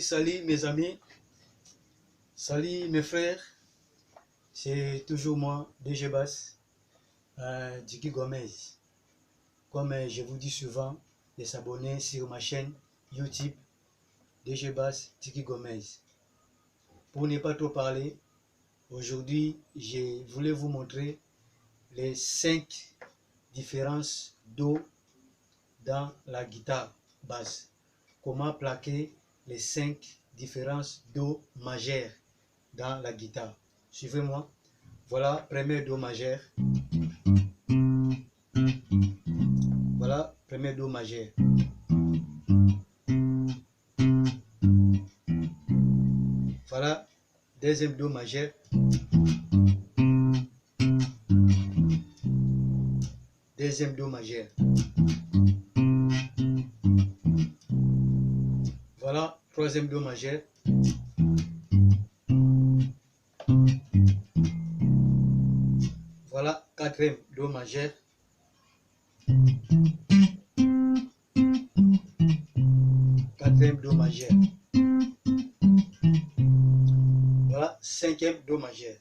Salut mes amis, salut mes frères, c'est toujours moi, DG Bass, Diki Gomez. Comme je vous dis souvent, de s'abonner sur ma chaîne YouTube, DG Bass, Diki Gomez. Pour ne pas trop parler, aujourd'hui, je voulais vous montrer les 5 différences d'eau dans la guitare basse. Comment plaquer les 5 différences Do majeures dans la guitare. Suivez-moi. Voilà, premier Do majeur. Voilà, premier Do majeur. Voilà, deuxième Do majeur. Deuxième Do majeur. Voilà, troisième Do majeur. Voilà, quatrième Do majeur. Quatrième Do majeur. Voilà, cinquième Do majeur.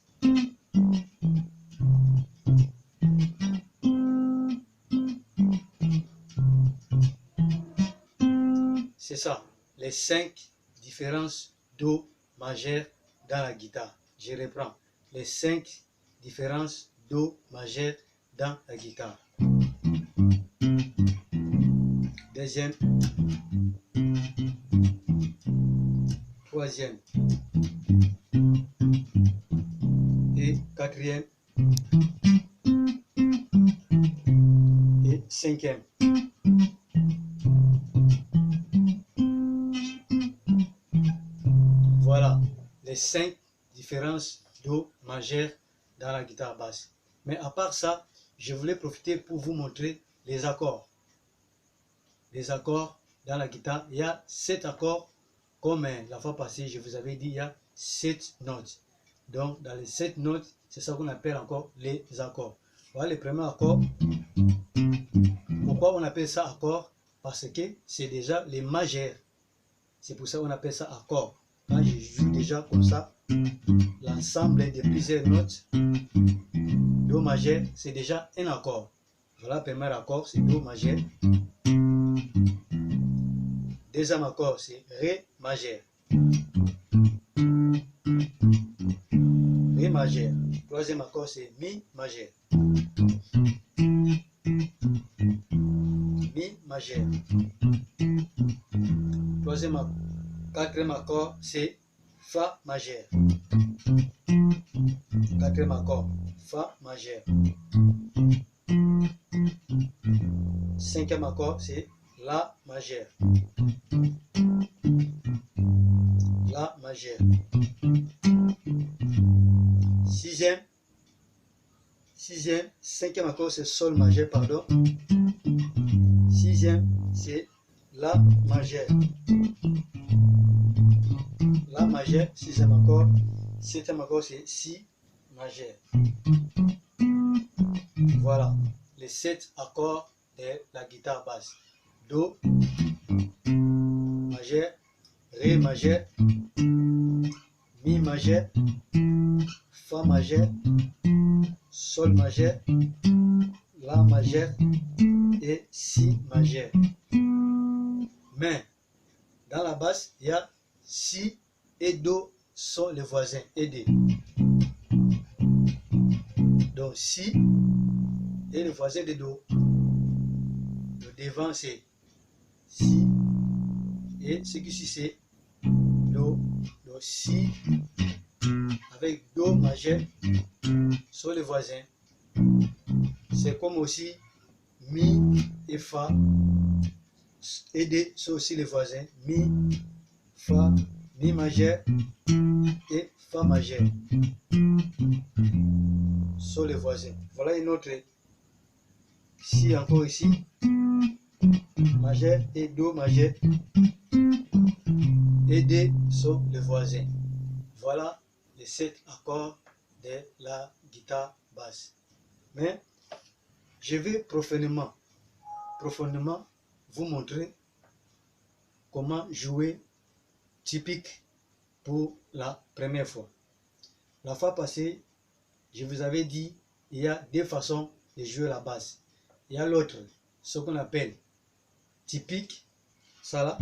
C'est ça, les 5 différences Do majeures dans la guitare. Je reprends, les 5 différences Do majeures dans la guitare. Deuxième, troisième et quatrième et cinquième. Voilà les 5 différences Do majeures dans la guitare basse. Mais à part ça, je voulais profiter pour vous montrer les accords. Les accords dans la guitare, il y a 7 accords. Comme la fois passée, je vous avais dit, il y a 7 notes. Donc, dans les 7 notes, c'est ça qu'on appelle encore les accords. Voilà le premier accord. Pourquoi on appelle ça accord? Parce que c'est déjà les majeurs. C'est pour ça qu'on appelle ça accord. Quand je joue déjà comme ça, l'ensemble de plusieurs notes, Do majeur, c'est déjà un accord. Voilà, le premier accord, c'est Do majeur. Deuxième accord, c'est Ré majeur. Ré majeur. Troisième accord, c'est Mi majeur. Mi majeur. Quatrième accord, c'est Fa majeur. Quatrième accord, Fa majeur. Cinquième accord, c'est La majeur. La majeur. Cinquième accord, c'est Sol majeur, pardon. Sixième, c'est La majeur. La majeur, sixième accord. Septième accord, c'est Si majeur. Voilà, les 7 accords de la guitare basse. Do majeur, Ré majeur, Mi majeur, Fa majeur, Sol majeur, La majeur et Si majeur. Mais dans la basse, il y a Si et Do sont les voisins, aidés. Donc Si et le voisin de Do. Le devant c'est Si et ce qui suit c'est Do. Donc Si avec Do majeur sont les voisins. C'est comme aussi Mi et Fa aidés sont aussi les voisins. Mi, Fa, Mi majeur et Fa majeur sont les voisins. Voilà une autre. Si encore ici, majeur et Do majeur. Et D sont les voisins. Voilà les 7 accords de la guitare basse. Mais je vais profondément vous montrer comment jouer typique pour la première fois. La fois passée, je vous avais dit il y a deux façons de jouer la basse. Il y a l'autre, ce qu'on appelle typique, ça là.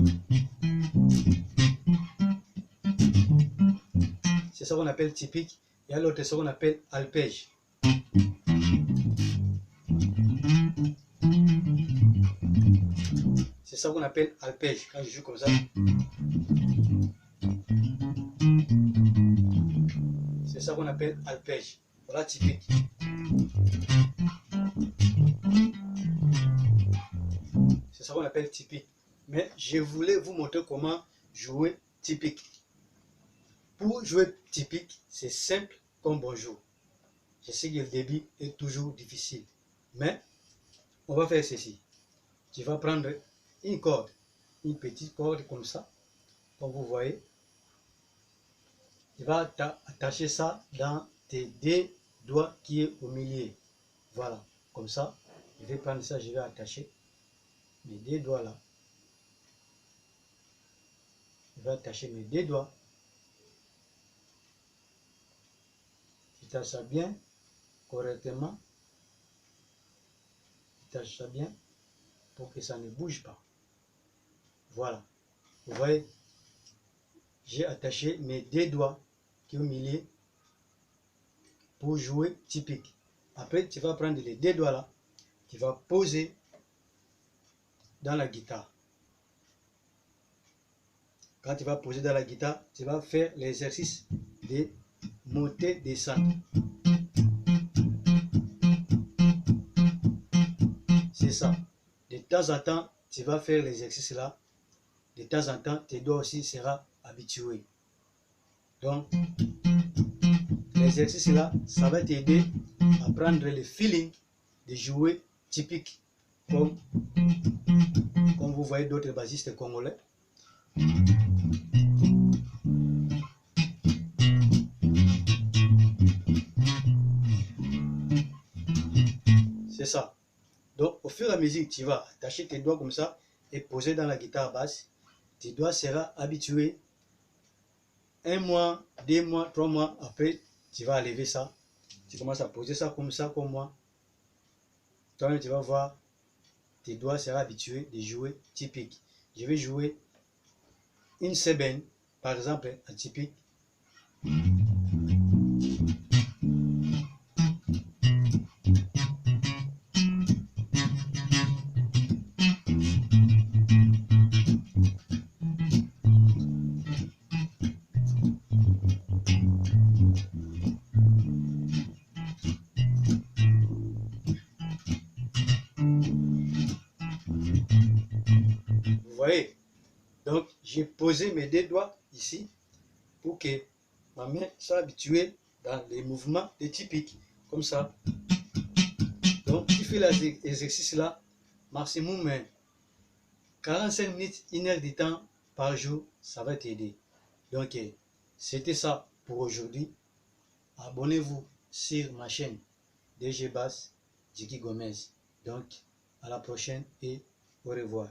C'est ça qu'on appelle typique. Il y a l'autre, ce qu'on appelle alpège. C'est ça qu'on appelle alpège. Quand je joue comme ça, c'est ça qu'on appelle alpège. Voilà typique. C'est ça qu'on appelle typique. Mais je voulais vous montrer comment jouer typique. Pour jouer typique, c'est simple comme bonjour. Je sais que le débit est toujours difficile. Mais on va faire ceci. Tu vas prendre une corde, une petite corde comme ça, comme vous voyez. Tu vas attacher ça dans tes deux doigts qui est au milieu. Voilà, comme ça. Je vais prendre ça, je vais attacher mes deux doigts là. Je vais attacher mes deux doigts. Tu attaches ça bien, correctement. Tu attaches ça bien pour que ça ne bouge pas. Voilà. Vous voyez, j'ai attaché mes deux doigts qui est au milieu pour jouer typique. Après, tu vas prendre les deux doigts là, tu vas poser dans la guitare. Quand tu vas poser dans la guitare, tu vas faire l'exercice de monter, descendre. C'est ça. De temps en temps, tu vas faire l'exercice là. De temps en temps, tes doigts aussi seront habitués. Donc, l'exercice là, ça va t'aider à prendre le feeling de jouer typique. Comme vous voyez d'autres bassistes congolais. C'est ça. Donc, au fur et à mesure, tu vas attacher tes doigts comme ça et poser dans la guitare basse. Tes doigts seront habitués. 1 mois, 2 mois, 3 mois après, tu vas enlever ça. Tu commences à poser ça comme moi. Toi-même, tu vas voir, tes doigts seront habitués de jouer typique. Je vais jouer une semaine, par exemple, en typique. Vous voyez? Donc, j'ai posé mes deux doigts ici pour que ma main soit habituée dans les mouvements de typique. Comme ça. Donc, tu fais l'exercice là, maximum 45 minutes, 1 heure de temps par jour, ça va t'aider. Donc, c'était ça pour aujourd'hui. Abonnez-vous sur ma chaîne DG Bass, Djigui Gomez. Donc, à la prochaine et au revoir.